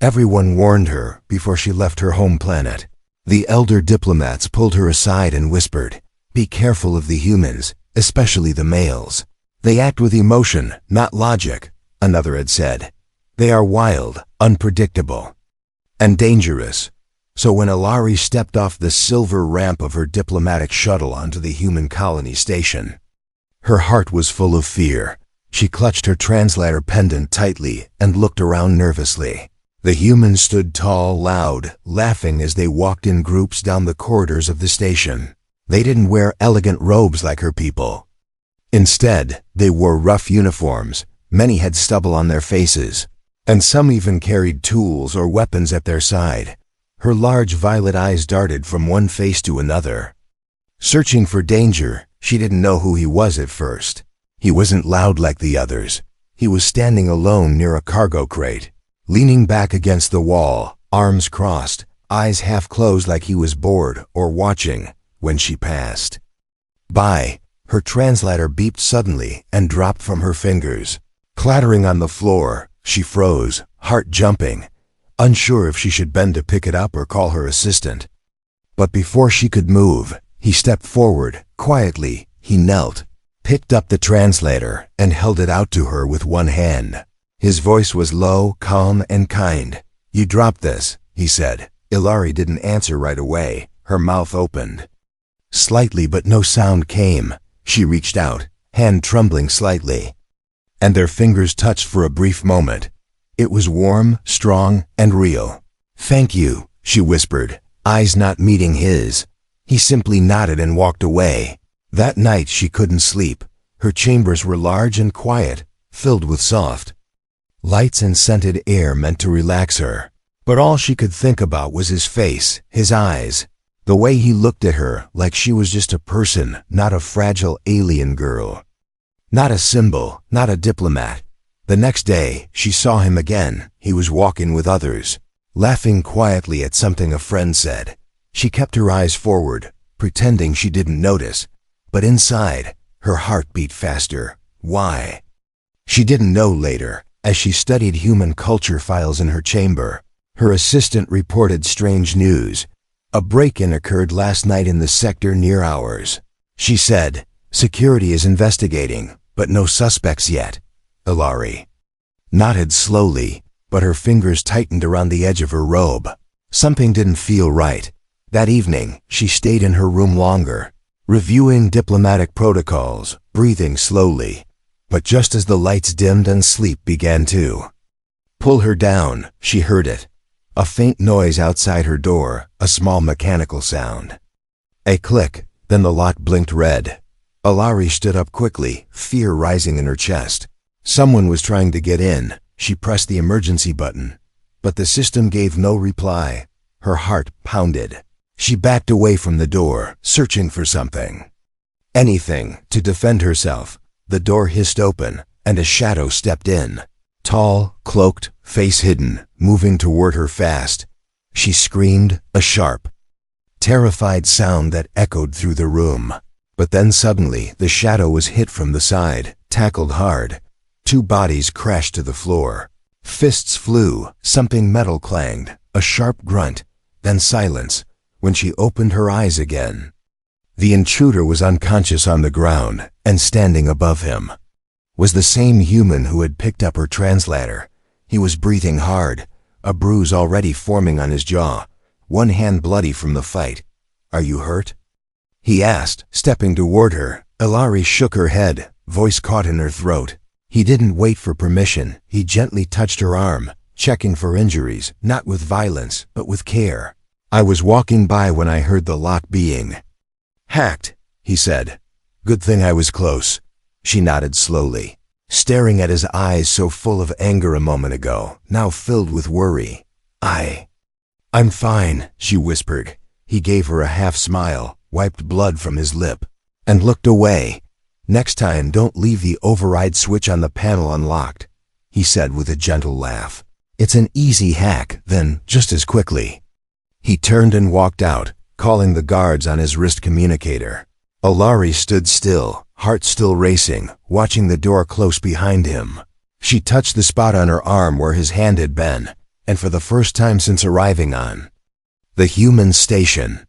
Everyone warned her before she left her home planet. The elder diplomats pulled her aside and whispered, "Be careful of the humans, especially the males. They act with emotion, not logic," another had said. "They are wild, unpredictable, and dangerous." So when Ilari stepped off the silver ramp of her diplomatic shuttle onto the human colony station, her heart was full of fear. She clutched her translator pendant tightly and looked around nervously. The humans stood tall, loud, laughing as they walked in groups down the corridors of the station. They didn't wear elegant robes like her people. Instead, they wore rough uniforms. Many had stubble on their faces, and some even carried tools or weapons at their side. Her large violet eyes darted from one face to another. Searching for danger, she didn't know who he was at first. He wasn't loud like the others. He was standing alone near a cargo crate, leaning back against the wall, arms crossed, eyes half closed like he was bored or watching. When she passed by, her translator beeped suddenly and dropped from her fingers. Clattering on the floor, she froze, heart jumping, unsure if she should bend to pick it up or call her assistant. But before she could move, he stepped forward. Quietly, he knelt, picked up the translator, and held it out to her with one hand. His voice was low, calm, and kind. "You dropped this," he said. Ilari didn't answer right away. Her mouth opened slightly, but no sound came. She reached out, hand trembling slightly, and their fingers touched for a brief moment. It was warm, strong, and real. "Thank you," she whispered, eyes not meeting his. He simply nodded and walked away. That night she couldn't sleep. Her chambers were large and quiet, filled with soft lights and scented air meant to relax her. But all she could think about was his face, his eyes, the way he looked at her like she was just a person, not a fragile alien girl. Not a symbol, not a diplomat. The next day, she saw him again. He was walking with others, laughing quietly at something a friend said. She kept her eyes forward, pretending she didn't notice. But inside, her heart beat faster. Why? She didn't know later. As she studied human culture files in her chamber, her assistant reported strange news. A break-in occurred last night in the sector near ours. She said, "Security is investigating, but no suspects yet." Ilari nodded slowly, but her fingers tightened around the edge of her robe. Something didn't feel right. That evening, she stayed in her room longer, reviewing diplomatic protocols, breathing slowly. But just as the lights dimmed and sleep began to pull her down, she heard it. A faint noise outside her door, a small mechanical sound. A click, then the lock blinked red. Ilari stood up quickly, fear rising in her chest. Someone was trying to get in. She pressed the emergency button, but the system gave no reply. Her heart pounded. She backed away from the door, searching for something. Anything, to defend herself. The door hissed open, and a shadow stepped in. Tall, cloaked, face hidden, moving toward her fast. She screamed, a sharp, terrified sound that echoed through the room. But then suddenly, the shadow was hit from the side, tackled hard. Two bodies crashed to the floor. Fists flew, something metal clanged, a sharp grunt, then silence. When she opened her eyes again, the intruder was unconscious on the ground, and standing above him was the same human who had picked up her translator. He was breathing hard, a bruise already forming on his jaw, one hand bloody from the fight. "Are you hurt?" he asked, stepping toward her. Ilari shook her head, voice caught in her throat. He didn't wait for permission. He gently touched her arm, checking for injuries, not with violence, but with care. "I was walking by when I heard the lock being hacked," he said. "Good thing I was close." She nodded slowly, staring at his eyes so full of anger a moment ago, now filled with worry. I'm fine," she whispered. He gave her a half smile, wiped blood from his lip, and looked away. "Next time, don't leave the override switch on the panel unlocked," he said with a gentle laugh. "It's an easy hack, then just as quickly." He turned and walked out, calling the guards on his wrist communicator. Ilari stood still, heart still racing, watching the door close behind him. She touched the spot on her arm where his hand had been. and for the first time since arriving on the human station.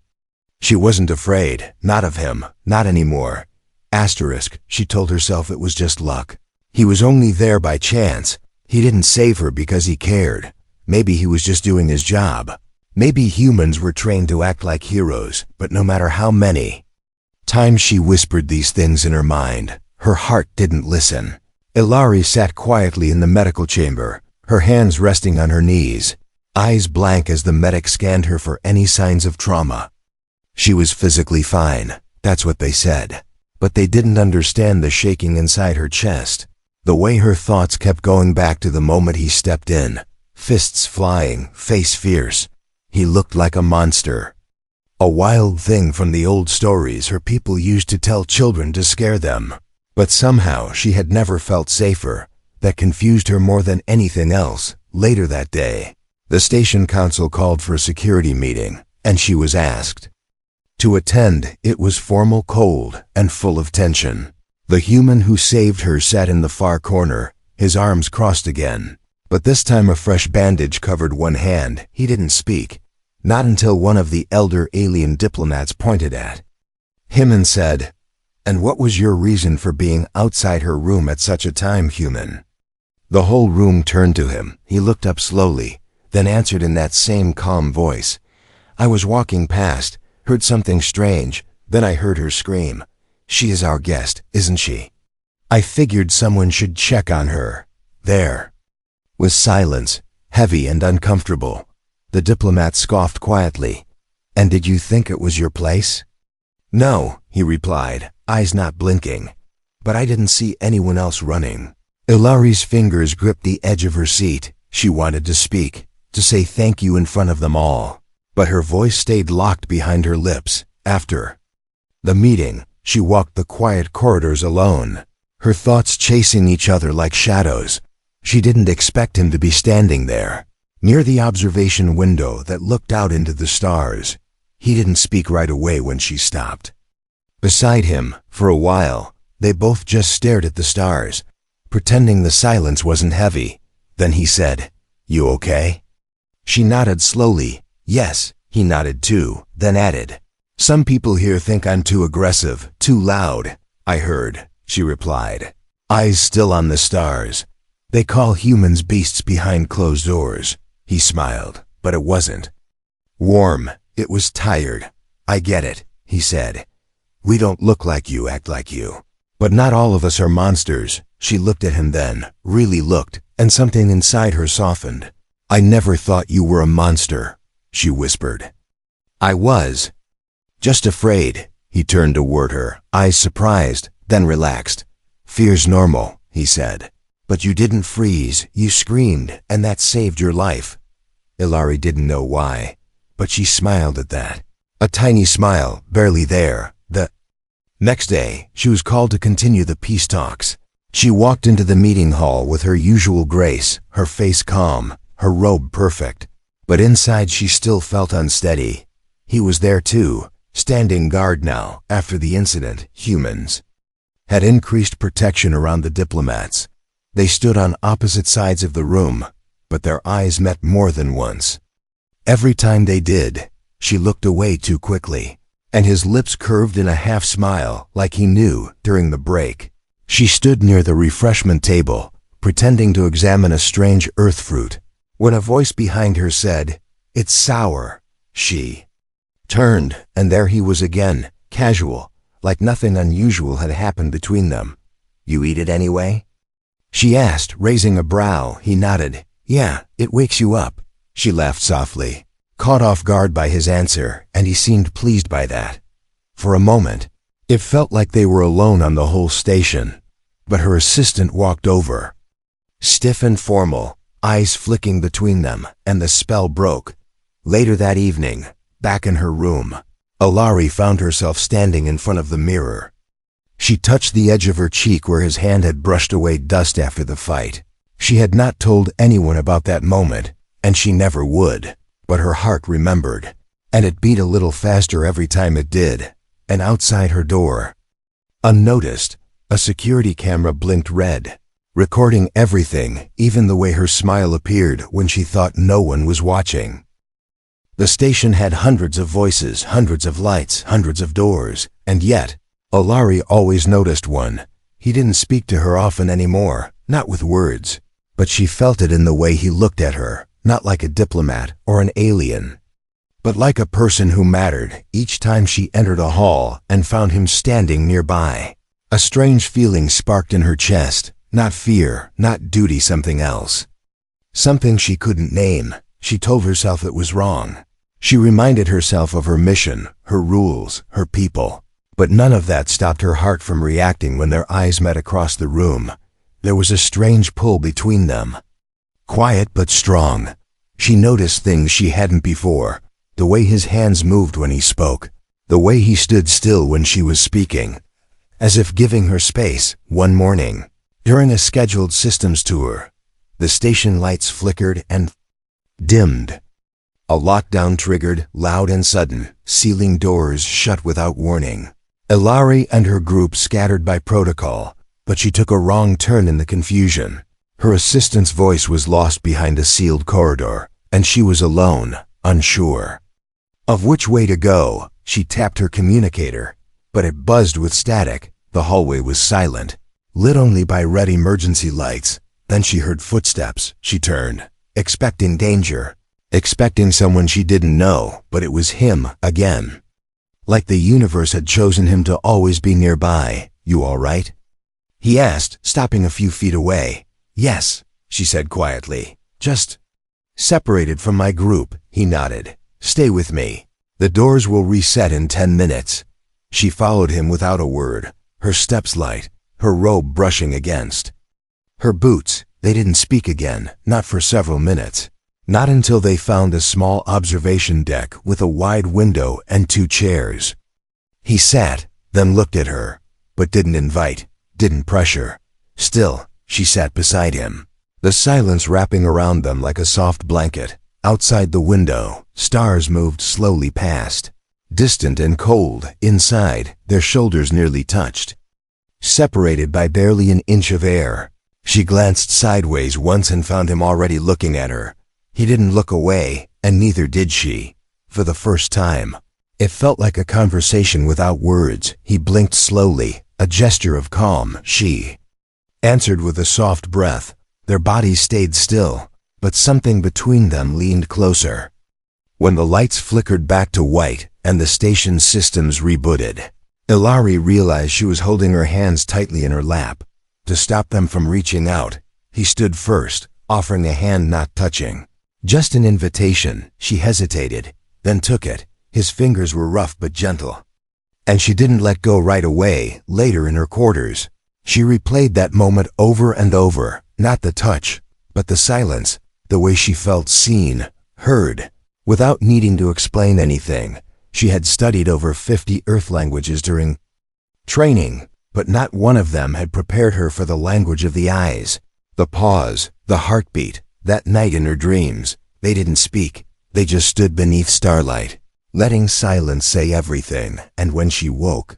She wasn't afraid, not of him, not anymore. Asterisk, she told herself it was just luck. He was only there by chance. He didn't save her because he cared. Maybe he was just doing his job. Maybe humans were trained to act like heroes, but no matter how many times she whispered these things in her mind, her heart didn't listen. Ilari sat quietly in the medical chamber, her hands resting on her knees, eyes blank as the medic scanned her for any signs of trauma. She was physically fine, that's what they said. But they didn't understand the shaking inside her chest, the way her thoughts kept going back to the moment he stepped in, fists flying, face fierce. He looked like a monster. A wild thing from the old stories her people used to tell children to scare them. But somehow she had never felt safer. That confused her more than anything else. Later that day, the station council called for a security meeting, and she was asked to attend. It was formal, cold, and full of tension. The human who saved her sat in the far corner, his arms crossed again. But this time a fresh bandage covered one hand. He didn't speak, not until one of the elder alien diplomats pointed at him and said, "And what was your reason for being outside her room at such a time, human?" The whole room turned to him. He looked up slowly, then answered in that same calm voice, "I was walking past, heard something strange, then I heard her scream. She is our guest, isn't she? I figured someone should check on her." There was silence, heavy and uncomfortable. The diplomat scoffed quietly. "And did you think it was your place?" "No," he replied, eyes not blinking. "But I didn't see anyone else running." Ilari's fingers gripped the edge of her seat. She wanted to speak, to say thank you in front of them all. But her voice stayed locked behind her lips. After the meeting, she walked the quiet corridors alone, her thoughts chasing each other like shadows. She didn't expect him to be standing there, near the observation window that looked out into the stars. He didn't speak right away when she stopped beside him. For a while, they both just stared at the stars, pretending the silence wasn't heavy. Then he said, "You okay?" She nodded slowly. "Yes." He nodded too, then added, "Some people here think I'm too aggressive, too loud." "I heard," she replied, eyes still on the stars. "They call humans beasts behind closed doors." He smiled, but it wasn't warm. It was tired. "I get it," he said. "We don't look like you, act like you. But not all of us are monsters." She looked at him then, really looked, and something inside her softened. "I never thought you were a monster," she whispered. "I was just afraid." He turned toward her, eyes surprised, then relaxed. "Fear's normal," he said. "But you didn't freeze, you screamed, and that saved your life." Ilari didn't know why, but she smiled at that. A tiny smile, barely there. The next day, she was called to continue the peace talks. She walked into the meeting hall with her usual grace, her face calm, her robe perfect. But inside she still felt unsteady. He was there too, standing guard now. After the incident, humans had increased protection around the diplomats. They stood on opposite sides of the room, but their eyes met more than once. Every time they did, she looked away too quickly, and his lips curved in a half smile like he knew. During the break, she stood near the refreshment table, pretending to examine a strange earth fruit. When a voice behind her said, "It's sour," she turned, and there he was again, casual, like nothing unusual had happened between them. "You eat it anyway?" she asked, raising a brow. He nodded. "Yeah, it wakes you up." She laughed softly, caught off guard by his answer, and he seemed pleased by that. For a moment, it felt like they were alone on the whole station. But her assistant walked over, stiff and formal, eyes flicking between them, and the spell broke. Later that evening, back in her room, Ilari found herself standing in front of the mirror. She touched the edge of her cheek where his hand had brushed away dust after the fight. She had not told anyone about that moment, and she never would, but her heart remembered, and it beat a little faster every time it did. And outside her door, unnoticed, a security camera blinked red. recording everything, even the way her smile appeared when she thought no one was watching. The station had hundreds of voices, hundreds of lights, hundreds of doors, and yet, Ilari always noticed one. He didn't speak to her often anymore, not with words, but she felt it in the way he looked at her, not like a diplomat or an alien, but like a person who mattered each time she entered a hall and found him standing nearby. A strange feeling sparked in her chest, not fear, not duty, something else. Something she couldn't name. She told herself it was wrong. She reminded herself of her mission, her rules, her people. But none of that stopped her heart from reacting when their eyes met across the room. There was a strange pull between them. Quiet but strong. She noticed things she hadn't before. The way his hands moved when he spoke. The way he stood still when she was speaking. As if giving her space. One morning, during a scheduled systems tour, the station lights flickered and dimmed. A lockdown triggered, loud and sudden, sealing doors shut without warning. Ilari and her group scattered by protocol, but she took a wrong turn in the confusion. Her assistant's voice was lost behind a sealed corridor, and she was alone, unsure of which way to go. She tapped her communicator, but it buzzed with static. The hallway was silent, lit only by red emergency lights. Then she heard footsteps. She turned, expecting danger, expecting someone she didn't know, but it was him again. Like the universe had chosen him to always be nearby. "You all right?" he asked, stopping a few feet away. "Yes," she said quietly. "Just separated from my group," he nodded. "Stay with me. The doors will reset in 10 minutes. She followed him without a word, her steps light, her robe brushing against her boots. They didn't speak again, not for several minutes. Not until they found a small observation deck with a wide window and 2 chairs. He sat, then looked at her, but didn't invite, didn't pressure. Still, she sat beside him, the silence wrapping around them like a soft blanket. Outside the window, stars moved slowly past, distant and cold. Inside, their shoulders nearly touched, separated by barely an inch of air. She glanced sideways once and found him already looking at her. He didn't look away, and neither did she. For the first time, it felt like a conversation without words. He blinked slowly, a gesture of calm. She answered with a soft breath. Their bodies stayed still, but something between them leaned closer. When the lights flickered back to white and the station's systems rebooted, Ilari realized she was holding her hands tightly in her lap. To stop them from reaching out, he stood first, offering a hand not touching. Just an invitation. She hesitated, then took it. His fingers were rough but gentle. And she didn't let go right away. Later in her quarters, she replayed that moment over and over. Not the touch, but the silence, the way she felt seen, heard, without needing to explain anything. She had studied over 50 Earth languages during training, but not one of them had prepared her for the language of the eyes. The pause, the heartbeat. That night in her dreams, they didn't speak. They just stood beneath starlight, letting silence say everything. And when she woke,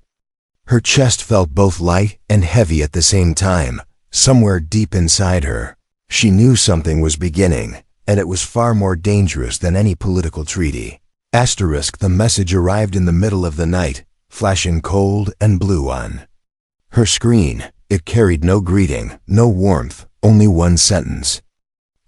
her chest felt both light and heavy at the same time. Somewhere deep inside her, she knew something was beginning, and it was far more dangerous than any political treaty. The message arrived in the middle of the night, flashing cold and blue on her screen. It carried no greeting, no warmth, only one sentence.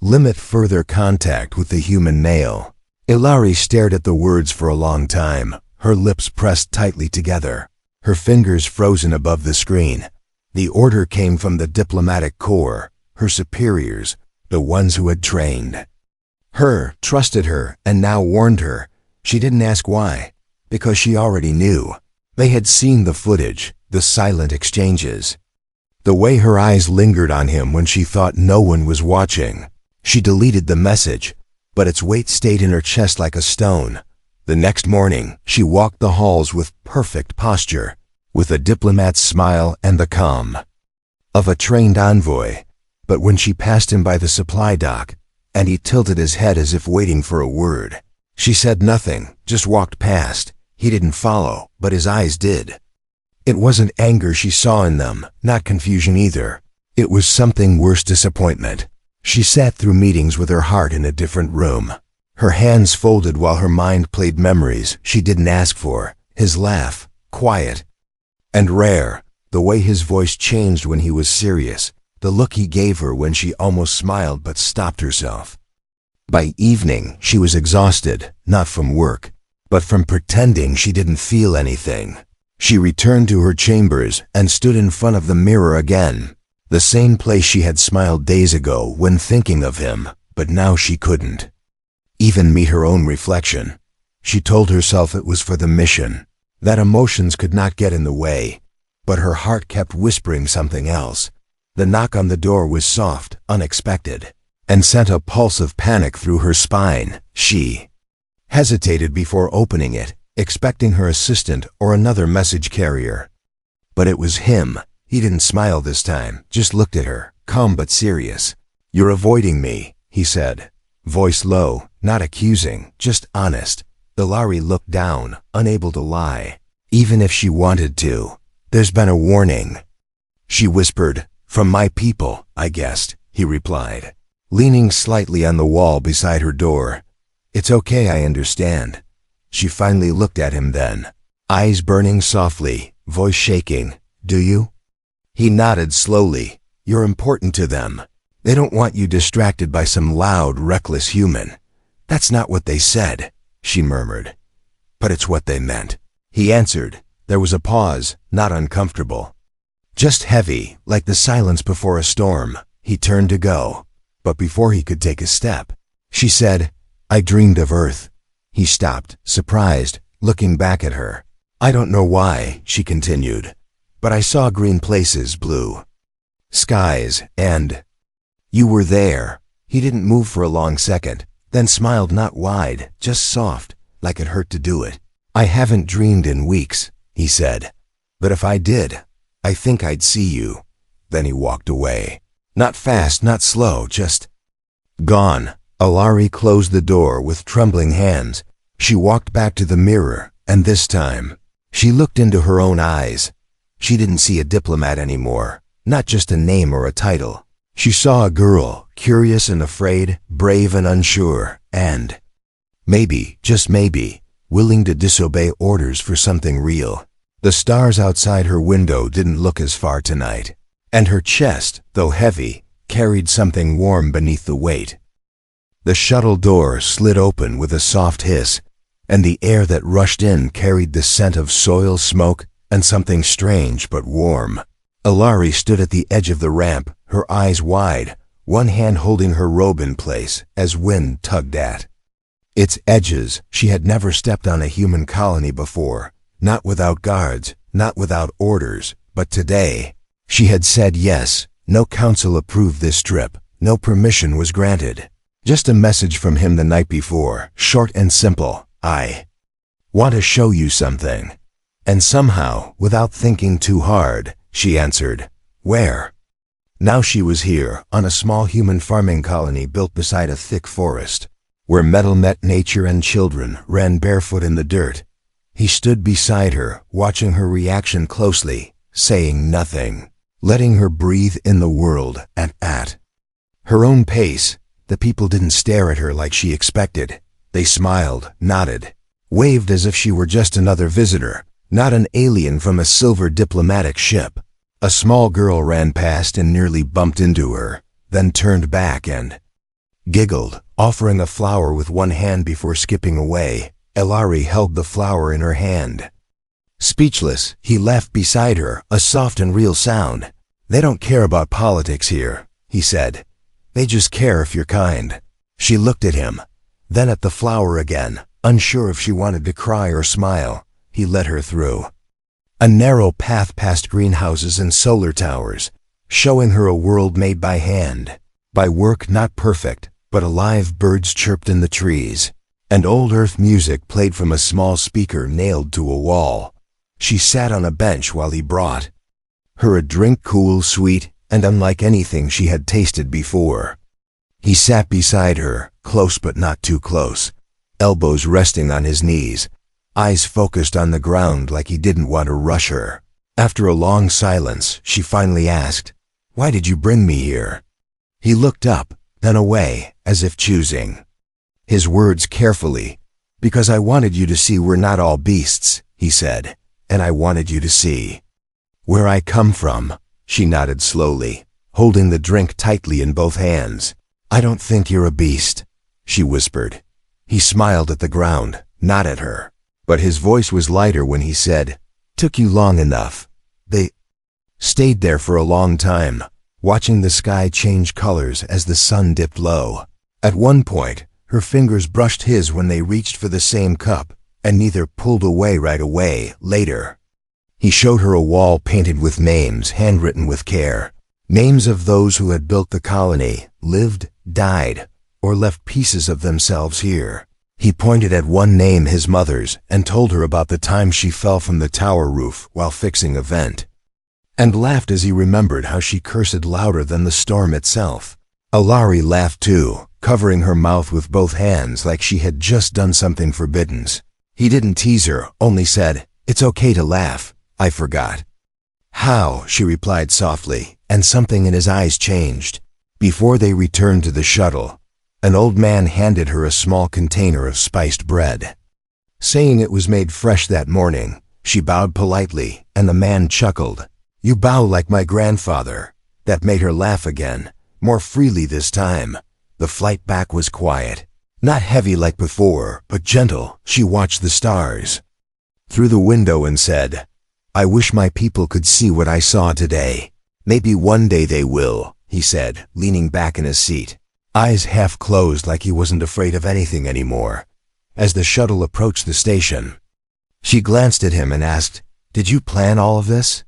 Limit further contact with the human male. Ilari stared at the words for a long time, her lips pressed tightly together, her fingers frozen above the screen. The order came from the diplomatic corps, her superiors, the ones who had trained her, trusted her, and now warned her. She didn't ask why, because she already knew. They had seen the footage, the silent exchanges, the way her eyes lingered on him when she thought no one was watching. She deleted the message, but its weight stayed in her chest like a stone. The next morning, she walked the halls with perfect posture, with a diplomat's smile and the calm of a trained envoy. But when she passed him by the supply dock, and he tilted his head as if waiting for a word, she said nothing, just walked past. He didn't follow, but his eyes did. It wasn't anger she saw in them, not confusion either. It was something worse: disappointment. She sat through meetings with her heart in a different room. Her hands folded while her mind played memories she didn't ask for. His laugh, quiet and rare, the way his voice changed when he was serious, the look he gave her when she almost smiled but stopped herself. By evening, she was exhausted, not from work, but from pretending she didn't feel anything. She returned to her chambers and stood in front of the mirror again, the same place she had smiled days ago when thinking of him, but now she couldn't even meet her own reflection. She told herself it was for the mission, that emotions could not get in the way, but her heart kept whispering something else. The knock on the door was soft, unexpected, and sent a pulse of panic through her spine. She hesitated before opening it, expecting her assistant or another message carrier. But it was him. He didn't smile this time, just looked at her, calm but serious. "You're avoiding me," he said, voice low, not accusing, just honest. Ilari looked down, unable to lie, even if she wanted to. "There's been a warning," she whispered. "From my people, I guessed," he replied, leaning slightly on the wall beside her door. "It's okay, I understand." She finally looked at him then, eyes burning softly, voice shaking. "Do you?" He nodded slowly. "You're important to them. They don't want you distracted by some loud, reckless human." "That's not what they said," she murmured. "But it's what they meant," he answered. There was a pause, not uncomfortable, just heavy, like the silence before a storm. He turned to go, but before he could take a step, she said, "I dreamed of Earth." He stopped, surprised, looking back at her. "I don't know why," she continued, "but I saw green places, blue skies, and you were there." He didn't move for a long second, then smiled, not wide, just soft, like it hurt to do it. "I haven't dreamed in weeks," he said, "but if I did, I think I'd see you." Then he walked away. Not fast, not slow, just gone. Ilari closed the door with trembling hands. She walked back to the mirror, and this time, she looked into her own eyes. She didn't see a diplomat anymore, not just a name or a title. She saw a girl, curious and afraid, brave and unsure, and maybe, just maybe, willing to disobey orders for something real. The stars outside her window didn't look as far tonight, and her chest, though heavy, carried something warm beneath the weight. The shuttle door slid open with a soft hiss, and the air that rushed in carried the scent of soil, smoke, and something strange but warm. Ilari stood at the edge of the ramp, her eyes wide, one hand holding her robe in place as wind tugged at its edges. She had never stepped on a human colony before, not without guards, not without orders, but today, she had said yes. No council approved this trip, no permission was granted. Just a message from him the night before, short and simple. "I want to show you something." And somehow, without thinking too hard, she answered, "Where?" Now she was here, on a small human farming colony built beside a thick forest, where metal met nature and children ran barefoot in the dirt. He stood beside her, watching her reaction closely, saying nothing, letting her breathe in the world at her own pace. The people didn't stare at her like she expected. They smiled, nodded, waved as if she were just another visitor, not an alien from a silver diplomatic ship. A small girl ran past and nearly bumped into her, then turned back and giggled, offering a flower with one hand before skipping away. Ilari held the flower in her hand. Speechless, he laughed beside her, a soft and real sound. "They don't care about politics here," he said. "They just care if you're kind." She looked at him, then at the flower again, unsure if she wanted to cry or smile. He led her through a narrow path past greenhouses and solar towers, showing her a world made by hand, by work not perfect, but alive. Birds chirped in the trees, and old earth music played from a small speaker nailed to a wall. She sat on a bench while he brought her a drink, cool, sweet, and unlike anything she had tasted before. He sat beside her, close but not too close, elbows resting on his knees, eyes focused on the ground like he didn't want to rush her. After a long silence, she finally asked, Why did you bring me here?" He looked up, then away, as if choosing his words carefully. "Because I wanted you to see we're not all beasts," he said, "and I wanted you to see where I come from." She nodded slowly, holding the drink tightly in both hands. "I don't think you're a beast," she whispered. He smiled at the ground, not at her. But his voice was lighter when he said, "Took you long enough." They stayed there for a long time, watching the sky change colors as the sun dipped low. At one point, her fingers brushed his when they reached for the same cup, and neither pulled away right away. Later, he showed her a wall painted with names, handwritten with care. Names of those who had built the colony, lived, died, or left pieces of themselves here. He pointed at one name, his mother's, and told her about the time she fell from the tower roof while fixing a vent, and laughed as he remembered how she cursed louder than the storm itself. Alari laughed too, covering her mouth with both hands like she had just done something forbidden. He didn't tease her, only said, "It's okay to laugh. I forgot." "How?" she replied softly, and something in his eyes changed. Before they returned to the shuttle, an old man handed her a small container of spiced bread. Saying it was made fresh that morning, she bowed politely, and the man chuckled. "You bow like my grandfather." That made her laugh again, more freely this time. The flight back was quiet. Not heavy like before, but gentle. She watched the stars through the window and said, "I wish my people could see what I saw today." "Maybe one day they will," he said, leaning back in his seat, eyes half closed like he wasn't afraid of anything anymore. As the shuttle approached the station, she glanced at him and asked, "Did you plan all of this?"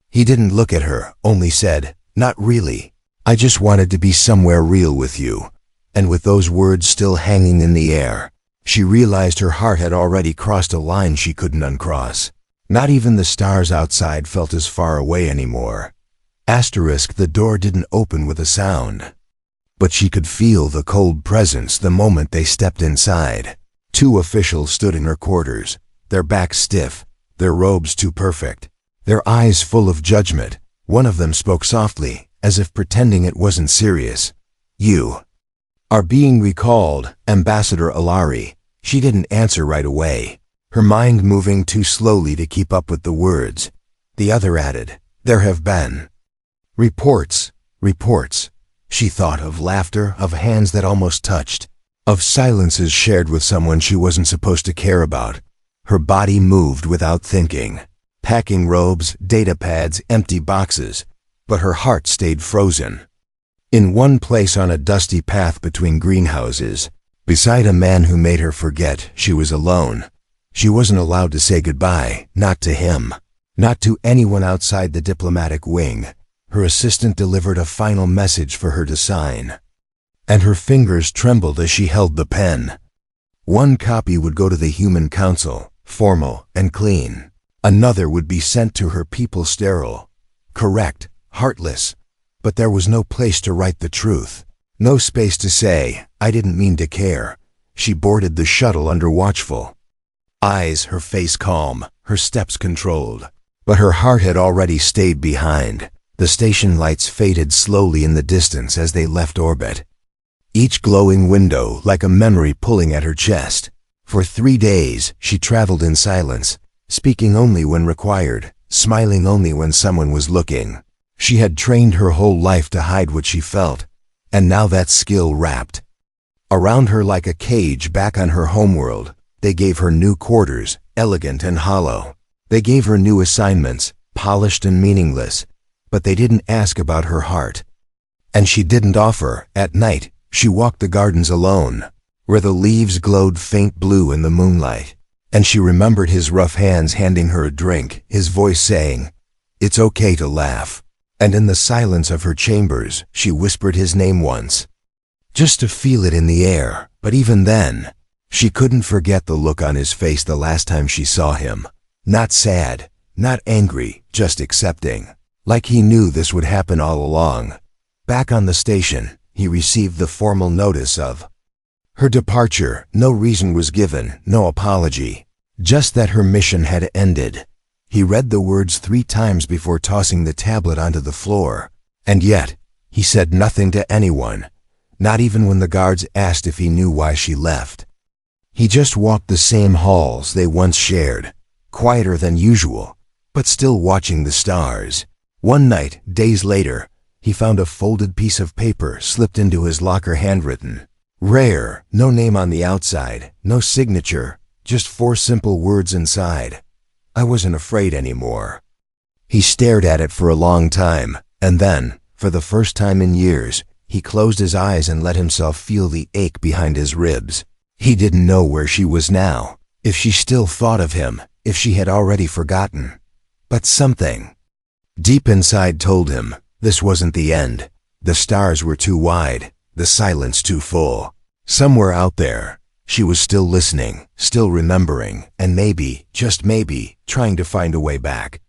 He didn't look at her, only said, "Not really. I just wanted to be somewhere real with you." And with those words still hanging in the air, she realized her heart had already crossed a line she couldn't uncross. Not even the stars outside felt as far away anymore. The door didn't open with a sound, but she could feel the cold presence the moment they stepped inside. Two officials stood in her quarters, their backs stiff, their robes too perfect, their eyes full of judgment. One of them spoke softly, as if pretending it wasn't serious. "You are being recalled, Ambassador Alari." She didn't answer right away, her mind moving too slowly to keep up with the words. The other added, "There have been reports." She thought of laughter, of hands that almost touched, of silences shared with someone she wasn't supposed to care about. Her body moved without thinking. Packing robes, data pads, empty boxes, but her heart stayed frozen. In one place on a dusty path between greenhouses, beside a man who made her forget she was alone. She wasn't allowed to say goodbye, not to him, not to anyone outside the diplomatic wing. Her assistant delivered a final message for her to sign, and her fingers trembled as she held the pen. One copy would go to the Human Council, formal and clean. Another would be sent to her people, sterile, correct, heartless. But there was no place to write the truth. No space to say, "I didn't mean to care." She boarded the shuttle under watchful eyes, her face calm, her steps controlled. But her heart had already stayed behind. The station lights faded slowly in the distance as they left orbit, each glowing window like a memory pulling at her chest. For 3 days, she traveled in silence, speaking only when required, smiling only when someone was looking. She had trained her whole life to hide what she felt, and now that skill wrapped around her like a cage back on her homeworld. They gave her new quarters, elegant and hollow. They gave her new assignments, polished and meaningless, but they didn't ask about her heart. And she didn't offer. At night, she walked the gardens alone, where the leaves glowed faint blue in the moonlight, and she remembered his rough hands handing her a drink, his voice saying, "It's okay to laugh." And in the silence of her chambers, she whispered his name once, just to feel it in the air. But even then, she couldn't forget the look on his face the last time she saw him. Not sad, not angry, just accepting. Like he knew this would happen all along. Back on the station, he received the formal notice of her departure. No reason was given, no apology, just that her mission had ended. He read the words 3 times before tossing the tablet onto the floor, And yet, he said nothing to anyone, not even when the guards asked if he knew why she left. He just walked the same halls they once shared, quieter than usual, but still watching the stars. One night, days later, he found a folded piece of paper slipped into his locker, handwritten. Rare, no name on the outside, no signature, just 4 simple words inside. I wasn't afraid anymore. He stared at it for a long time, and then, for the first time in years, he closed his eyes and let himself feel the ache behind his ribs. He didn't know where she was now, if she still thought of him, if she had already forgotten. But something deep inside told him this wasn't the end. The stars were too wide, the silence too full. Somewhere out there, she was still listening, still remembering, and maybe, just maybe, trying to find a way back.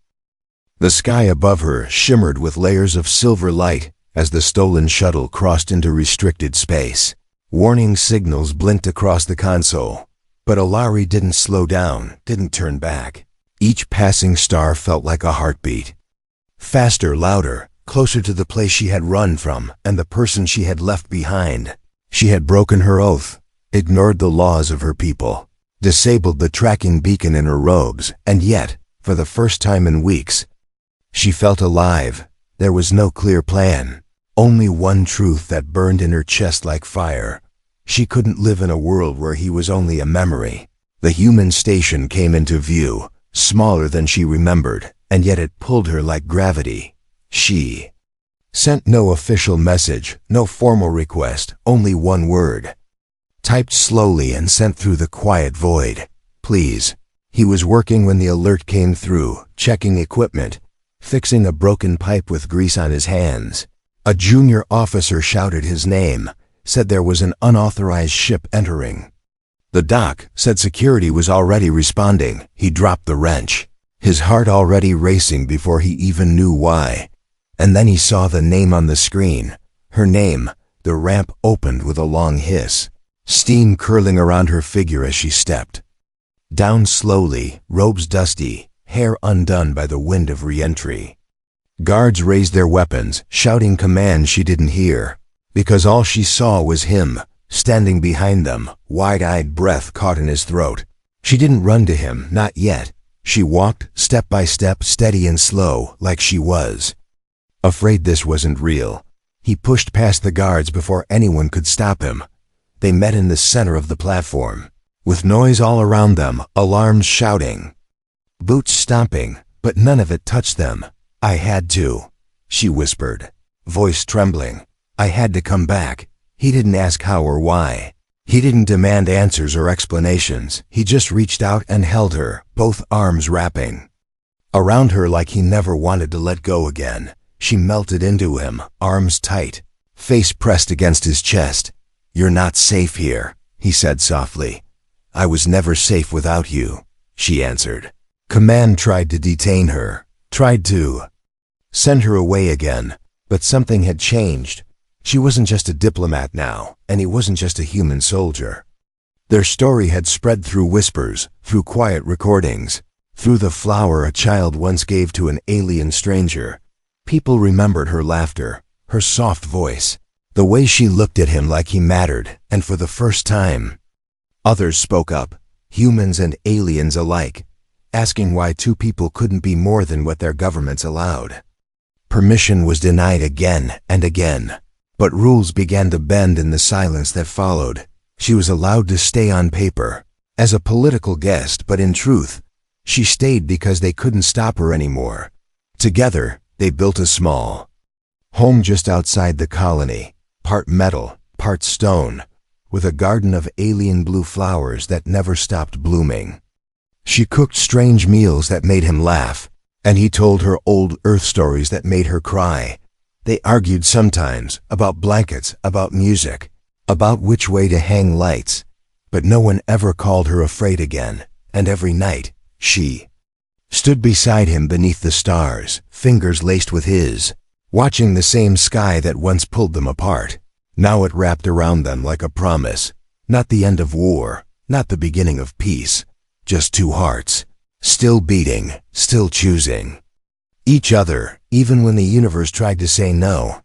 The sky above her shimmered with layers of silver light as the stolen shuttle crossed into restricted space. Warning signals blinked across the console, but Alari didn't slow down, didn't turn back. Each passing star felt like a heartbeat. Faster, louder, closer to the place she had run from and the person she had left behind. She had broken her oath, ignored the laws of her people, disabled the tracking beacon in her robes, and yet, for the first time in weeks, she felt alive. There was no clear plan, only one truth that burned in her chest like fire. She couldn't live in a world where he was only a memory. The human station came into view, smaller than she remembered, and yet it pulled her like gravity. She sent no official message, no formal request, only one word. Typed slowly and sent through the quiet void. Please. He was working when the alert came through, checking equipment, fixing a broken pipe with grease on his hands. A junior officer shouted his name, said there was an unauthorized ship entering. The doc said security was already responding. He dropped the wrench, his heart already racing before he even knew why. And then he saw the name on the screen. Her name. The ramp opened with a long hiss, steam curling around her figure as she stepped down slowly, robes dusty, hair undone by the wind of re-entry. Guards raised their weapons, shouting commands she didn't hear, because all she saw was him, standing behind them, wide-eyed, breath caught in his throat. She didn't run to him, not yet. She walked, step by step, steady and slow, like she was afraid this wasn't real. He pushed past the guards before anyone could stop him. They met in the center of the platform, with noise all around them, alarms shouting, boots stomping, but none of it touched them. I had to, she whispered, voice trembling. I had to come back. He didn't ask how or why. He didn't demand answers or explanations. He just reached out and held her, both arms wrapping around her like he never wanted to let go again. She melted into him, arms tight, face pressed against his chest. You're not safe here, he said softly. I was never safe without you, she answered. Command tried to detain her, tried to send her away again, but something had changed. She wasn't just a diplomat now, and he wasn't just a human soldier. Their story had spread through whispers, through quiet recordings, through the flower a child once gave to an alien stranger. People remembered her laughter, her soft voice, the way she looked at him like he mattered, and for the first time, others spoke up, humans and aliens alike, asking why two people couldn't be more than what their governments allowed. Permission was denied again and again, but rules began to bend in the silence that followed. She was allowed to stay on paper, as a political guest, but in truth, she stayed because they couldn't stop her anymore. Together, they built a small home just outside the colony, part metal, part stone, with a garden of alien blue flowers that never stopped blooming. She cooked strange meals that made him laugh, and he told her old Earth stories that made her cry. They argued sometimes about blankets, about music, about which way to hang lights, but no one ever called her afraid again, and every night, she stood beside him beneath the stars, fingers laced with his, watching the same sky that once pulled them apart. Now it wrapped around them like a promise, not the end of war, not the beginning of peace, just two hearts, still beating, still choosing. Each other, even when the universe tried to say no.